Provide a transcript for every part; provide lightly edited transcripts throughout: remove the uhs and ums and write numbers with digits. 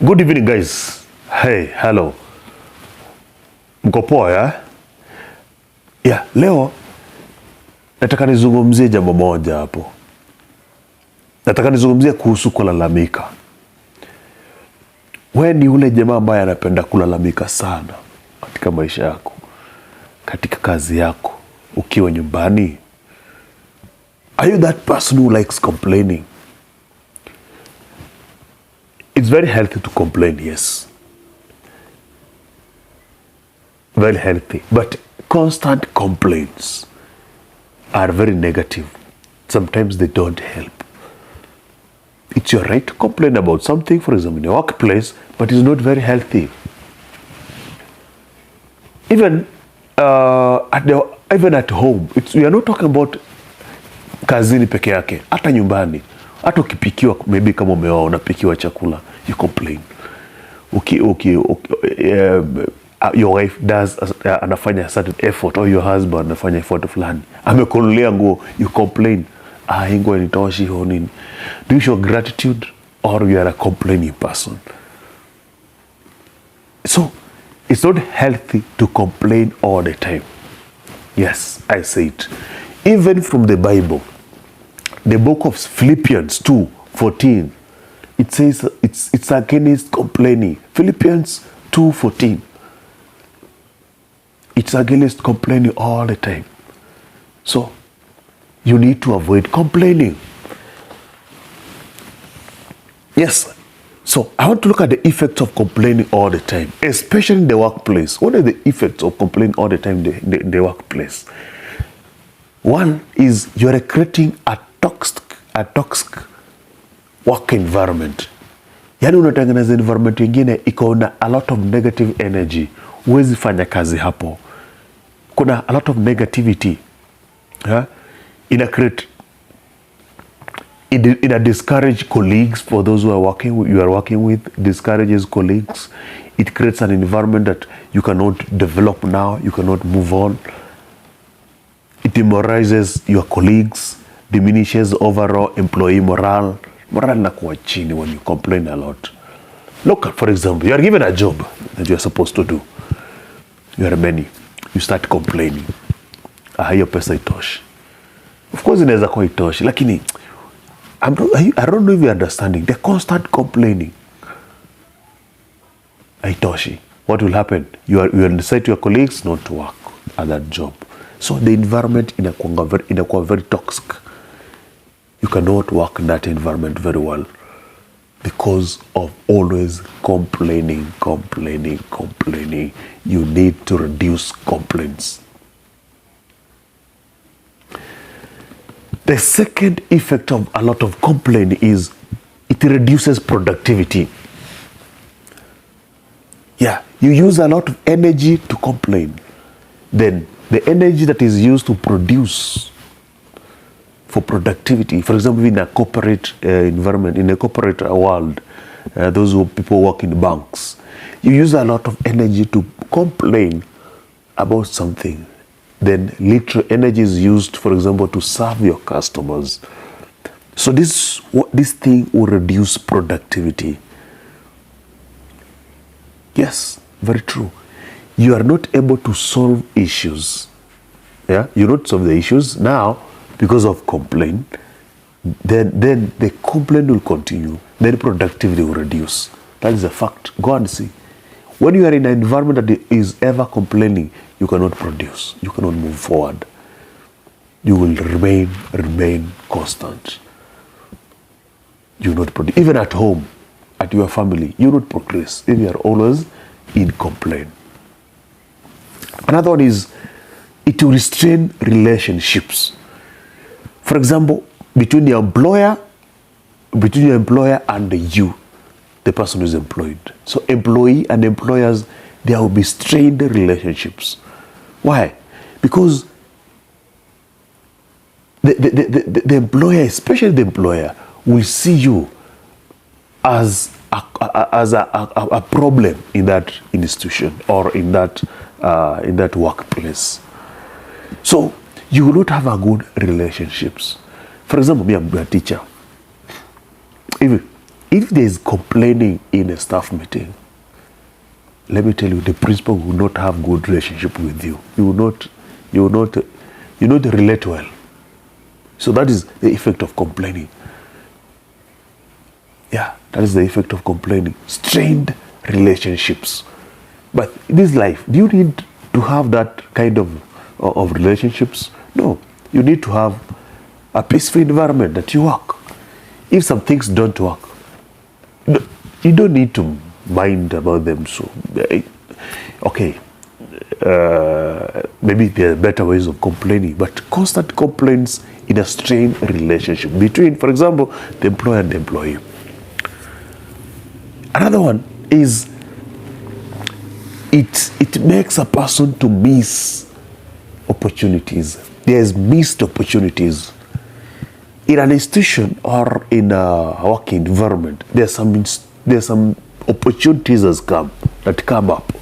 Good evening guys. Hey, hello. Mko poa ya? Yeah, leo nataka nizungumzie jambo moja hapo. Nataka nizungumzie kuhusu kulalamika. Wewe ni ule jamaa ambaye anapenda kulalamika sana katika maisha yako, katika kazi yako, ukiwa nyumbani? Are you that person who likes complaining? It's very healthy to complain, yes. Very healthy. But constant complaints are very negative. Sometimes they don't help. It's your right to complain about something, for example, in your workplace, but it's not very healthy. Even at home, we are not talking about kazini peke yake, hata nyumbani. Hata ukipikiwa, maybe kama umeoa unapikiwa chakula, you complain. Your wife does anafanya certain effort, or your husband anafanya effort fulani, amekununulia nguo, you complain. Hii nguo initoshi au nini? Do you show gratitude, or you are a complaining person? So it's not healthy to complain all the time. Yes, I say it. Even from the Bible, the book of Philippians 2:14, it says it's against complaining. Philippians 2:14. It's against complaining all the time. So you need to avoid complaining. Yes. So I want to look at the effects of complaining all the time, especially in the workplace. What are the effects of complaining all the time in the workplace? One is you're creating a toxic work environment. Yani unatengeneza environment nyingine iko na a lot of negative energy. Huwezi fanya kazi hapo. Kuna a lot of negativity. Yeah? Ina discourage colleagues. For those who are you are working with, discourages colleagues. It creates an environment that you cannot develop now, you cannot move on. It demoralizes your colleagues, diminishes overall employee morale. Morale inakuwa chini when you complain a lot. Look, for example, you are given a job that you are supposed to do. You are many. You start complaining. Hiyo pesa itoshi. Of course inaweza kuwa itoshi, lakini I don't know if you're understanding. The constant complaining. Haitoshi. What will happen? You will decide to your colleagues not to work at that job. So the environment inakuwa very toxic. You cannot work in that environment very well because of always complaining. You need to reduce complaints. The second effect of a lot of complaining is it reduces productivity. Yeah, you use a lot of energy to complain. Then the energy that is used to produce for productivity, for example, in a corporate environment, in a corporate world, those people work in banks, you use a lot of energy to complain about something. Then literal energy is used, for example, to serve your customers. So this thing will reduce productivity. Yes, very true. You are not able to solve issues. Yeah, you don't solve the issues now because of complaint. Then the complaint will continue. Then productivity will reduce. That is a fact. Go and see. When you are in an environment that is ever complaining, you cannot produce. You cannot move forward. You will remain constant. You will not produce. Even at home, at your family, you will not progress if you are always in complaint. Another one is it will restrain relationships. For example, between your employer and you, the person who is employed. So employee and employers, there will be strained relationships. Why? Because the employer, especially the employer, will see you as a problem in that institution or in that workplace. So you will not have a good relationships. For example, me, I'm a teacher. If If there is complaining in a staff meeting, let me tell you, the principal will not have good relationship with you. You will not relate well. So that is the effect of complaining. Yeah, that is the effect of complaining. Strained relationships. But in this life, do you need to have that kind of relationships? No. You need to have a peaceful environment that you work. If some things don't work, you don't need to mind about them. So, okay, maybe there are better ways of complaining, but constant complaints in a strained relationship between, for example, the employer and the employee. Another one is it makes a person to miss opportunities. There's missed opportunities in an institution or in a working environment. There's some opportunities that come up.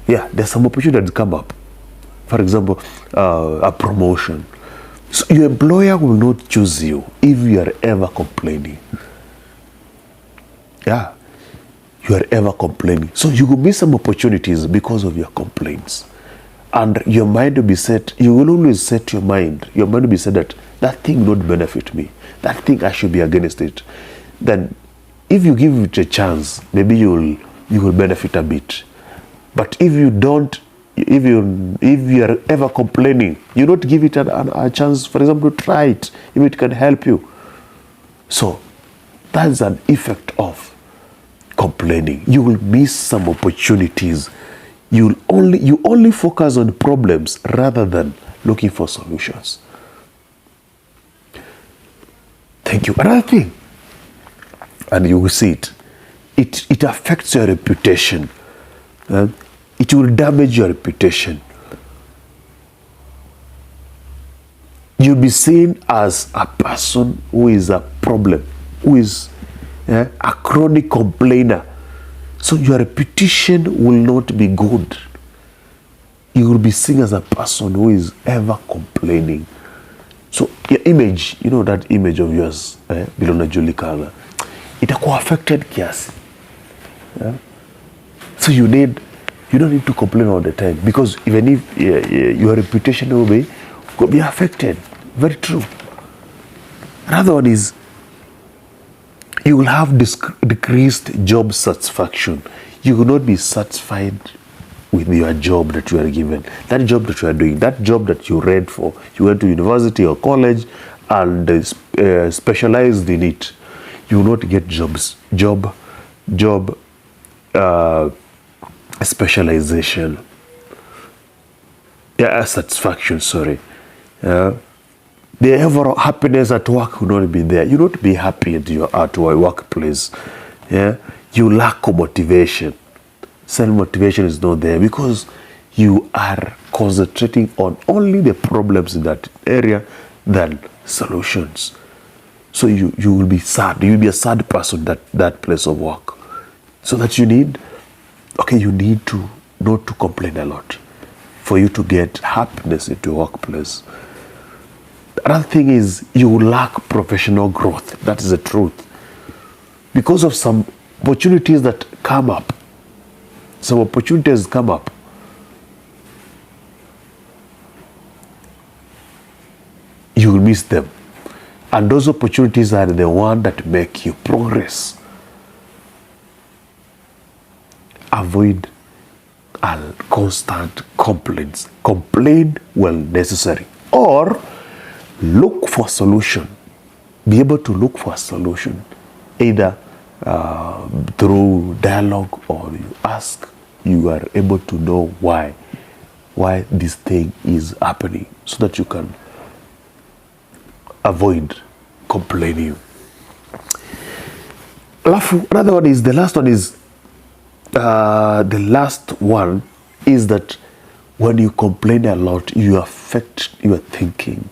Yeah, there's some opportunities that come up. For example, a promotion. So your employer will not choose you if you are ever complaining. Yeah, you are ever complaining. So you will miss some opportunities because of your complaints. And your mind will be set, you will always set your mind will be set that thing will not benefit me. That thing I should be against it. Then if you give it a chance, maybe you will benefit a bit. But if you don't, if you are ever complaining, you don't give it a chance, for example, to try it, if it can help you. So that's an effect of complaining. You will miss some opportunities. You only focus on problems rather than looking for solutions. Thank you. Another thing, and you will see it affects your reputation. It will damage your reputation. You'll be seen as a person who is a problem, who is a chronic complainer. So your reputation will not be good. You will be seen as a person who is ever complaining. So your image, that image of yours, Bilona Julikana, itakuwa affected kiasi. Yeah? So you don't need to complain all the time, because even if your reputation will be affected. Very true. Another one is you will have decreased job satisfaction. You will not be satisfied with your job that you are given. That job that you are doing, that job that you read for, you went to university or college and specialized in it. You will not get job specialization. Satisfaction, sorry. The overall happiness at work will not be there. You will not be happy at your workplace. Yeah? You lack motivation. Self-motivation is not there because you are concentrating on only the problems in that area than solutions. So you will be sad. You will be a sad person at that place of work. So that you need to not to complain a lot for you to get happiness into your workplace. Another thing is you lack professional growth. That is the truth. Because of some opportunities that come up. Some opportunities come up. You will miss them. And those opportunities are the ones that make you progress. Avoid constant complaints. Complain when necessary. Or look for solution. Be able to look for a solution. Either through dialogue, or you are able to know why this thing is happening, so that you can avoid complaining. Another one is, the last one is that when you complain a lot, you affect your thinking.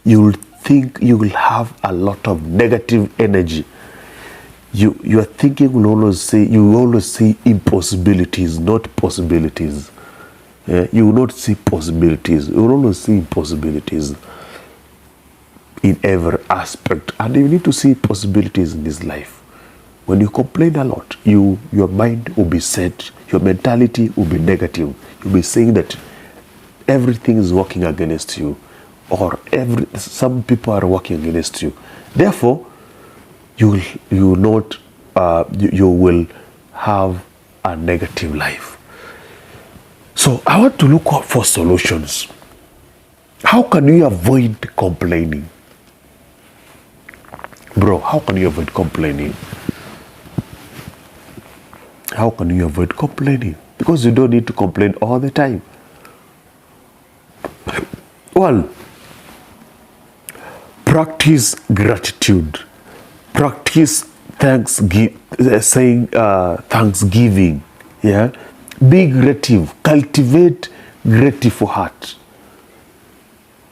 You will think, you will have a lot of negative energy. Your thinking will always see impossibilities, not possibilities. You will not see possibilities. You will always see impossibilities. in every aspect, and you need to see possibilities in this life. When you complain a lot, your mind will be set, your mentality will be negative. You'll be saying that everything is working against you, or some people are working against you. Therefore, you will have a negative life. So I want to look out for solutions. How can you avoid complaining? Bro, how can you avoid complaining? How can you avoid complaining? Because you don't need to complain all the time. One, practice gratitude. Practice saying thanksgiving. Yeah, be grateful. Cultivate grateful heart.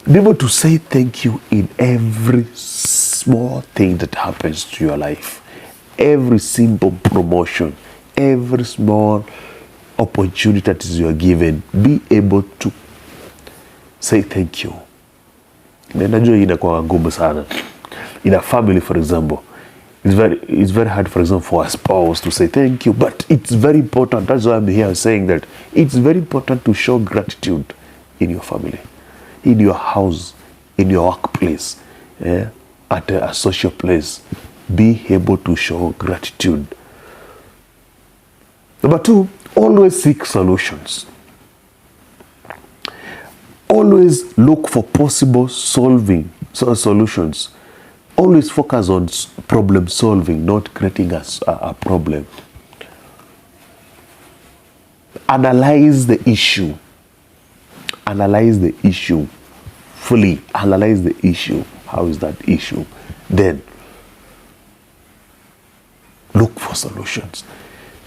Be able to say thank you in every small thing that happens to your life, every simple promotion, every small opportunity that you are given. Be able to say thank you. Najua inakuwa ngumu sana. In a family, for example, it's very hard, for example, for a spouse to say thank you, but it's very important. That's why I'm here saying that it's very important to show gratitude in your family, in your house, in your workplace, at a social place. Be able to show gratitude. Number two, always seek solutions. Always look for possible solutions. Always focus on problem solving, not creating a problem. Analyze the issue. Analyze the issue fully. Analyze the issue. How is that issue? Then look for solutions.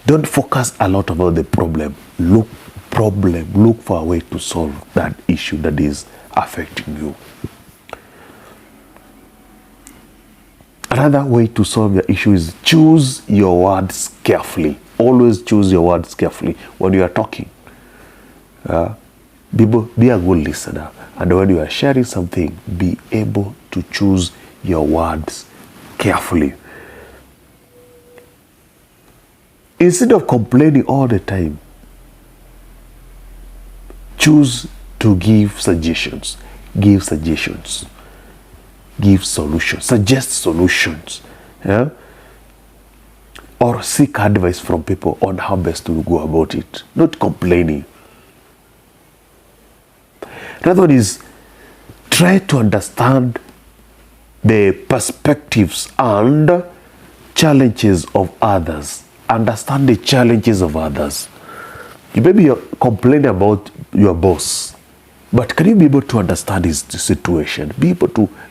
Don't focus a lot about the problem. Look for a way to solve that issue that is affecting you. Another way to solve the issue is choose your words carefully. Always choose your words carefully when you are talking. Be a good listener, and when you are sharing something, be able to choose your words carefully. Instead of complaining all the time, choose to give suggestions. Give suggestions. Give solutions. Suggest solutions. Yeah? Or seek advice from people on how best to go about it. Not complaining. Another one is try to understand the perspectives and challenges of others. Understand the challenges of others. You may be complaining about your boss, but can you be able to understand his situation?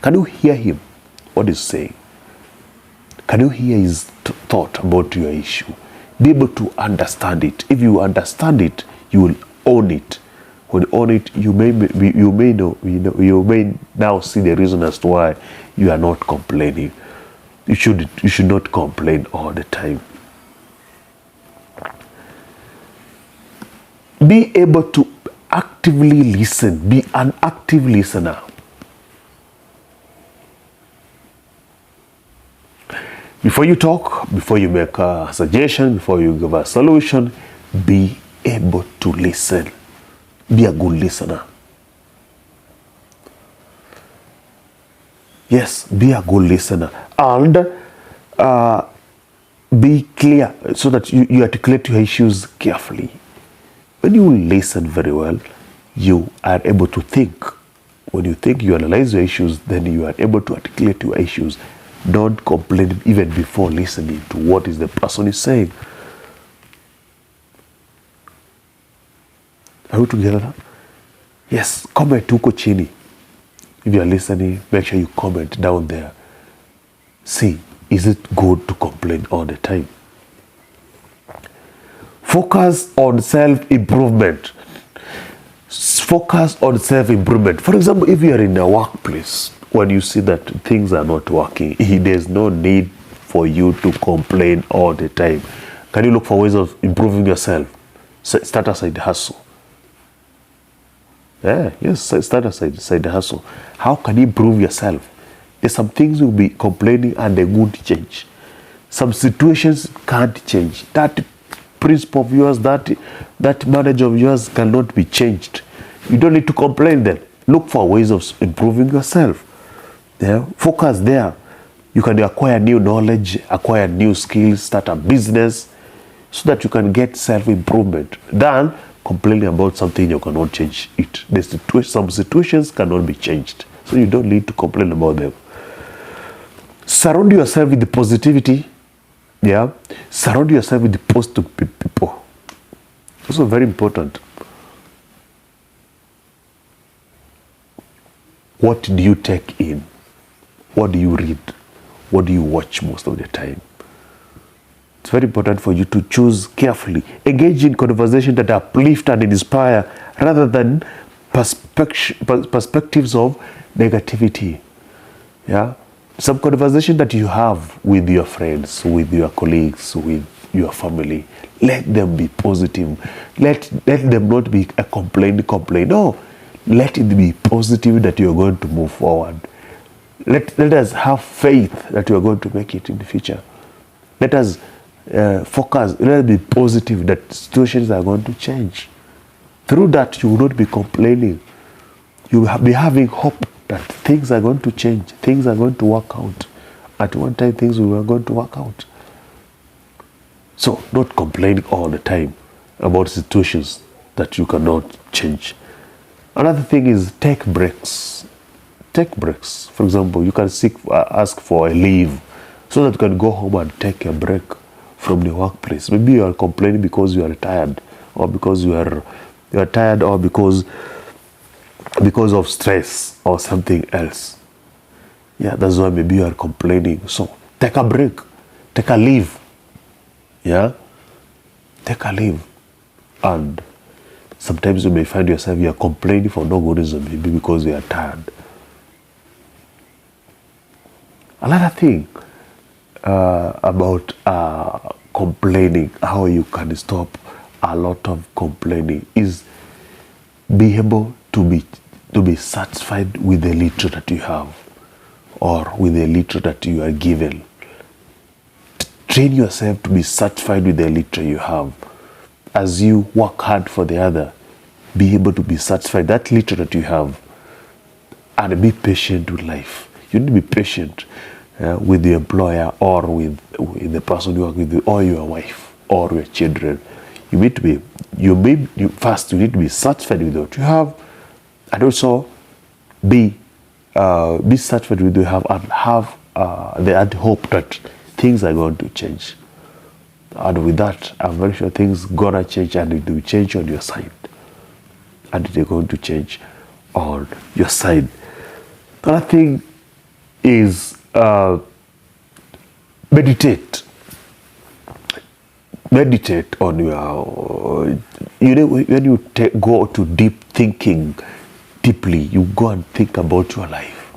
Can you hear him, what he's saying? Can you hear his thought about your issue? Be able to understand it. If you understand it, you will own it. When you own it, you may now see the reason as to why you are not complaining. You should not complain all the time. Be able to actively listen. Be an active listener. Before you talk, before you make a suggestion, before you give a solution, be able to listen. Be a good listener. Yes, be a good listener. And be clear so that you articulate your issues carefully. When you listen very well, you are able to think. When you think, you analyze your issues, then you are able to articulate your issues. Don't complain even before listening to what is the person is saying. Are we together? Yes, comment huko chini. If you are listening, make sure you comment down there. See, is it good to complain all the time? Focus on self-improvement. Focus on self-improvement. For example, if you are in a workplace, when you see that things are not working, there's no need for you to complain all the time. Can you look for ways of improving yourself? Start a side hustle. Start a side hustle. How can you improve yourself? There's some things you'll be complaining and they won't change. Some situations can't change. That principle of yours, that knowledge of yours cannot be changed. You don't need to complain then. Look for ways of improving yourself. Yeah? Focus there. You can acquire new knowledge, acquire new skills, start a business, so that you can get self-improvement than complaining about something you cannot change it. Some situations cannot be changed, so you don't need to complain about them. Surround yourself with the positivity. Yeah, surround yourself with the positive people. Also very important. What do you take in? What do you read? What do you watch most of the time? It's very important for you to choose carefully. Engage in conversations that uplift and inspire rather than perspectives of negativity. Yeah? Some conversation that you have with your friends, with your colleagues, with your family, let them be positive. Let them not be a complain. No, let it be positive that you are going to move forward. Let us have faith that you are going to make it in the future. Let us focus. Let us be positive that situations are going to change. Through that, you will not be complaining. You will be having hope that things are going to change, things are going to work out. At one time, things were going to work out. So, not complaining all the time about situations that you cannot change. Another thing is take breaks. Take breaks. For example, you can ask for a leave so that you can go home and take a break from the workplace. Maybe you are complaining because you are tired, or because you are tired, or because of stress or something else. Yeah, that's why maybe you are complaining. So take a break, take a leave. Yeah, take a leave. And sometimes you may find yourself you are complaining for no good reason, maybe because you are tired. Another thing about complaining, how you can stop a lot of complaining, is be able to be satisfied with the little that you have, or with the little that you are given. Train yourself to be satisfied with the little you have. As you work hard for the other, be able to be satisfied that little that you have, and be patient with life. You need to be patient with the employer, or with the person you work with, or your wife, or your children. You need to be. First, you need to be satisfied with what you have, and also be satisfied with what you have, and have the hope that things are going to change. And with that, I'm very sure things gonna change, and it will change on your side, and they're going to change on your side. Another thing is meditate. Meditate on your, when you go to deep thinking, deeply, you go and think about your life.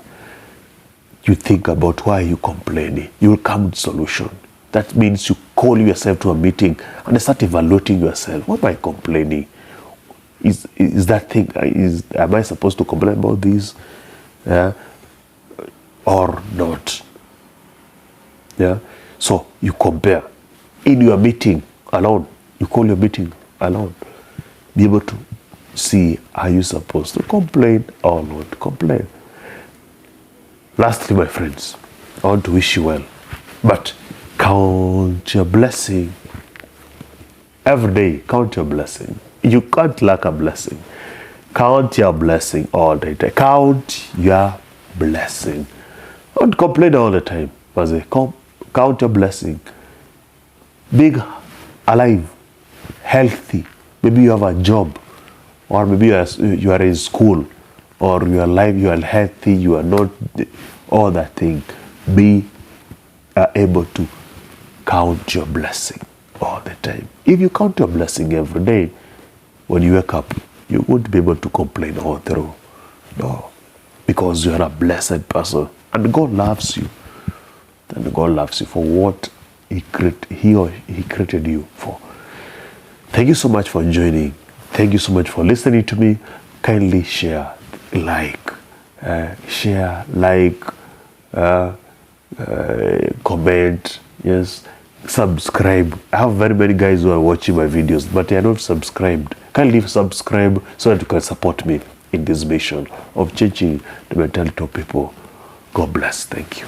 You think about why you're complaining. You will come to solution. That means you call yourself to a meeting and start evaluating yourself. What am I complaining? Is that thing, am I supposed to complain about this? Or not? Yeah. So you compare. In your meeting alone, you call your meeting alone. Be able to see, are you supposed to complain or not complain? Lastly, my friends, I want to wish you well, but count your blessing. Every day, count your blessing. You can't lack a blessing. Count your blessing all day. Count your blessing. Don't complain all the time. Count your blessing. Being alive, healthy. Maybe you have a job, or maybe you are in school, or you are alive, you are healthy, you are not, all that thing. Be able to count your blessing all the time. If you count your blessing every day, when you wake up, you won't be able to complain all through. No, because you are a blessed person, and God loves you. And God loves you for what He created you for. Thank you so much for joining. Thank you so much for listening to me. Kindly share, like, comment, yes, subscribe. I have very many guys who are watching my videos, but they are not subscribed. Kindly subscribe so that you can support me in this mission of changing the mentality of people. God bless. Thank you.